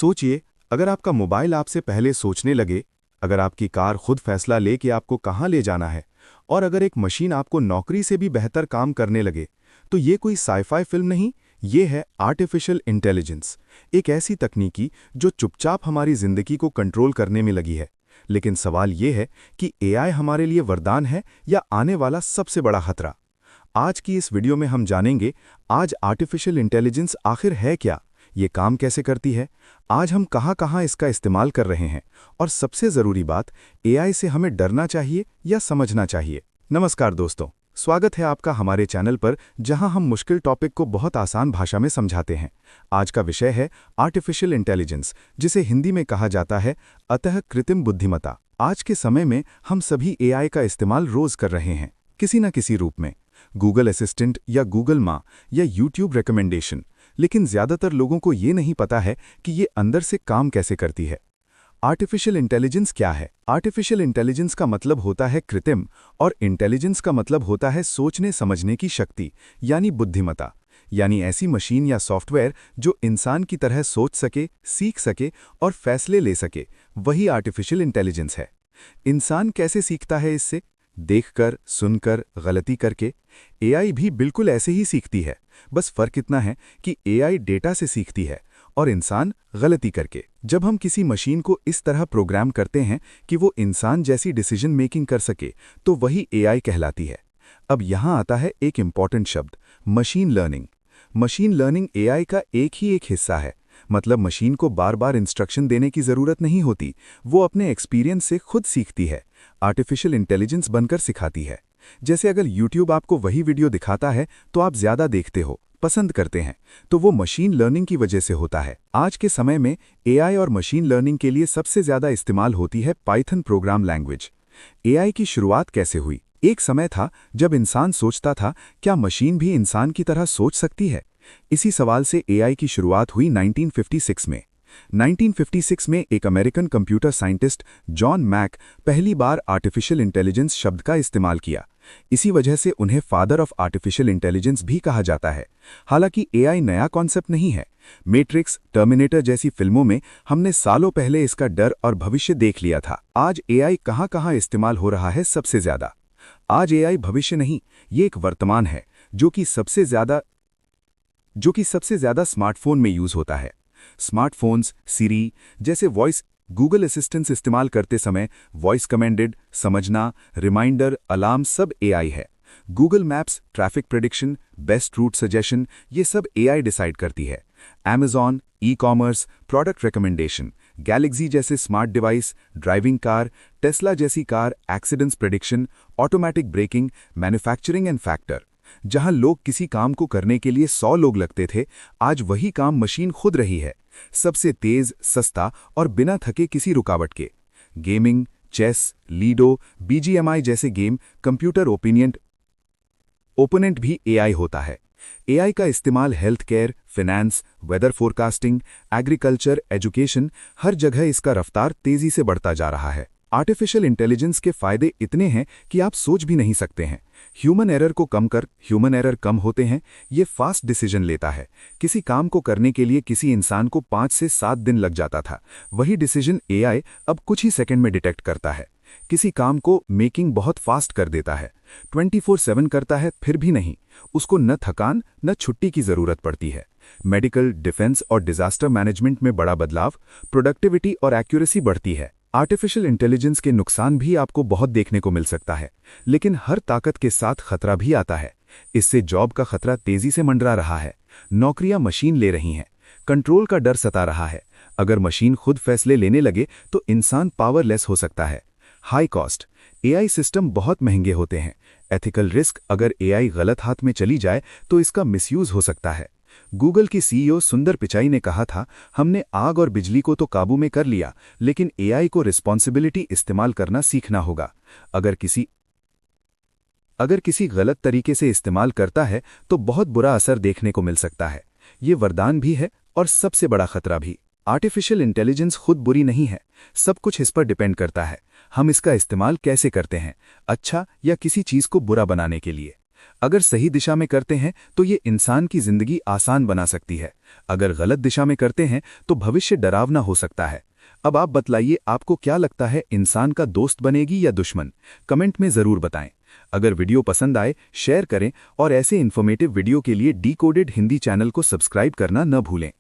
सोचिए, अगर आपका मोबाइल आपसे पहले सोचने लगे, अगर आपकी कार खुद फैसला ले कि आपको कहाँ ले जाना है, और अगर एक मशीन आपको नौकरी से भी बेहतर काम करने लगे, तो ये कोई साइफाई फिल्म नहीं, ये है आर्टिफिशियल इंटेलिजेंस। एक ऐसी तकनीकी जो चुपचाप हमारी जिंदगी को कंट्रोल करने में लगी है। लेकिन सवाल ये है कि एआई हमारे लिए वरदान है या आने वाला सबसे बड़ा खतरा। आज की इस वीडियो में हम जानेंगे, आज आर्टिफिशियल इंटेलिजेंस आखिर है क्या, ये काम कैसे करती है, आज हम कहाँ इसका इस्तेमाल कर रहे हैं, और सबसे ज़रूरी बात, एआई से हमें डरना चाहिए या समझना चाहिए। नमस्कार दोस्तों, स्वागत है आपका हमारे चैनल पर, जहां हम मुश्किल टॉपिक को बहुत आसान भाषा में समझाते हैं। आज का विषय है आर्टिफिशियल इंटेलिजेंस, जिसे हिंदी में कहा जाता है अतः कृत्रिम बुद्धिमत्ता। आज के समय में हम सभी एआई का इस्तेमाल रोज कर रहे हैं, किसी न किसी रूप में। गूगल असिस्टेंट या गूगल माँ या यूट्यूब रिकमेंडेशन। लेकिन ज़्यादातर लोगों को ये नहीं पता है कि ये अंदर से काम कैसे करती है। आर्टिफिशियल इंटेलिजेंस क्या है? आर्टिफिशियल इंटेलिजेंस का मतलब होता है कृत्रिम, और इंटेलिजेंस का मतलब होता है सोचने समझने की शक्ति, यानी बुद्धिमत्ता। यानी ऐसी मशीन या सॉफ्टवेयर जो इंसान की तरह सोच सके, सीख सके और फैसले ले सके, वही आर्टिफिशियल इंटेलिजेंस है। इंसान कैसे सीखता है? इससे देखकर, सुनकर, गलती करके। एआई भी बिल्कुल ऐसे ही सीखती है, बस फर्क इतना है कि एआई डेटा से सीखती है और इंसान गलती करके। जब हम किसी मशीन को इस तरह प्रोग्राम करते हैं कि वो इंसान जैसी डिसीजन मेकिंग कर सके, तो वही एआई कहलाती है। अब यहाँ आता है एक इम्पॉर्टेंट शब्द, machine learning. Machine learning AI का एक हिस्सा है। मतलब मशीन को बार बार इंस्ट्रक्शन देने की ज़रूरत नहीं होती, वो अपने एक्सपीरियंस से खुद सीखती है, आर्टिफिशियल इंटेलिजेंस बनकर सिखाती है। जैसे अगर यूट्यूब आपको वही वीडियो दिखाता है तो आप ज़्यादा देखते हो, पसंद करते हैं, तो वो मशीन लर्निंग की वजह से होता है। आज के समय में एआई और मशीन लर्निंग के लिए सबसे ज़्यादा इस्तेमाल होती है पाइथन प्रोग्राम लैंग्वेज। एआई की शुरुआत कैसे हुई? एक समय था जब इंसान सोचता था, क्या मशीन भी इंसान की तरह सोच सकती है? इसी सवाल से एआई की शुरुआत हुई 1956 में। 1956 में एक American computer scientist John Mac पहली बार आर्टिफिशियल इंटेलिजेंस शब्द का इस्तेमाल किया। इसी वजह से उन्हें फादर ऑफ आर्टिफिशियल इंटेलिजेंस भी कहा जाता है। हालांकि एआई नया कॉन्सेप्ट नहीं है। मैट्रिक्स, टर्मिनेटर जैसी फिल्मों में हमने सालों पहले इसका डर और भविष्य देख लिया था। आज एआई कहां इस्तेमाल हो रहा है सबसे ज्यादा? आज एआई भविष्य नहीं, ये एक वर्तमान है, जो कि सबसे ज्यादा स्मार्टफोन में यूज होता है। स्मार्टफोन्स, सिरी जैसे वॉइस गूगल असिस्टेंट्स इस्तेमाल करते समय वॉइस कमेंडेड, समझना, रिमाइंडर, अलार्म सब एआई है। Google Maps, traffic prediction, best route suggestion, ये सब एआई डिसाइड करती है। Amazon, e-commerce, product recommendation, Galaxy जैसे smart device, driving car, Tesla जैसी car, accidents prediction, automatic braking, manufacturing and factor. जहां लोग किसी काम को करने के लिए 100 लोग लगते थे, आज वही काम मशीन खुद रही है, सबसे तेज, सस्ता और बिना थके किसी रुकावट के। गेमिंग, चेस, लीडो, बीजीएमआई जैसे गेम, कंप्यूटर ओपोनेंट भी एआई होता है। एआई का इस्तेमाल health care, finance, weather forecasting, agriculture, education, हर जगह इसका रफ्तार तेजी से बढ़ता जा रहा है। आर्टिफिशियल इंटेलिजेंस के फायदे इतने हैं कि आप सोच भी नहीं सकते हैं। ह्यूमन एरर को कम कर ह्यूमन एरर कम होते हैं। ये फास्ट डिसीजन लेता है। किसी काम को करने के लिए किसी इंसान को 5 से 7 दिन लग जाता था, वही डिसीजन एआई अब कुछ ही सेकंड में डिटेक्ट करता है। किसी काम को मेकिंग बहुत फास्ट कर देता है, 24/7 करता है, फिर भी नहीं, उसको न थकान न छुट्टी की जरूरत पड़ती है। मेडिकल, डिफेंस और डिजास्टर मैनेजमेंट में बड़ा बदलाव, प्रोडक्टिविटी और एक्यूरेसी बढ़ती है। आर्टिफिशियल इंटेलिजेंस के नुकसान भी आपको बहुत देखने को मिल सकता है, लेकिन हर ताकत के साथ खतरा भी आता है। इससे जॉब का खतरा तेजी से मंडरा रहा है, नौकरियां मशीन ले रही हैं, कंट्रोल का डर सता रहा है। अगर मशीन खुद फैसले लेने लगे तो इंसान पावरलेस हो सकता है। हाई कॉस्ट, एआई सिस्टम बहुत महंगे होते हैं। एथिकल रिस्क, अगर एआई गलत हाथ में चली जाए तो इसका मिसयूज हो सकता है। गूगल की सीईओ सुंदर पिचाई ने कहा था, हमने आग और बिजली को तो काबू में कर लिया, लेकिन एआई को रिस्पॉन्सिबिलिटी इस्तेमाल करना सीखना होगा। अगर किसी गलत तरीके से इस्तेमाल करता है तो बहुत बुरा असर देखने को मिल सकता है। ये वरदान भी है और सबसे बड़ा खतरा भी। आर्टिफिशियल इंटेलिजेंस खुद बुरी नहीं है, सब कुछ इस पर डिपेंड करता है हम इसका इस्तेमाल कैसे करते हैं, अच्छा या किसी चीज को बुरा बनाने के लिए। अगर सही दिशा में करते हैं तो ये इंसान की जिंदगी आसान बना सकती है, अगर गलत दिशा में करते हैं तो भविष्य डरावना हो सकता है। अब आप बतलाइए, आपको क्या लगता है, इंसान का दोस्त बनेगी या दुश्मन? कमेंट में ज़रूर बताएं। अगर वीडियो पसंद आए शेयर करें और ऐसे इन्फॉर्मेटिव वीडियो के लिए डिकोडेड हिंदी चैनल को सब्सक्राइब करना न भूलें।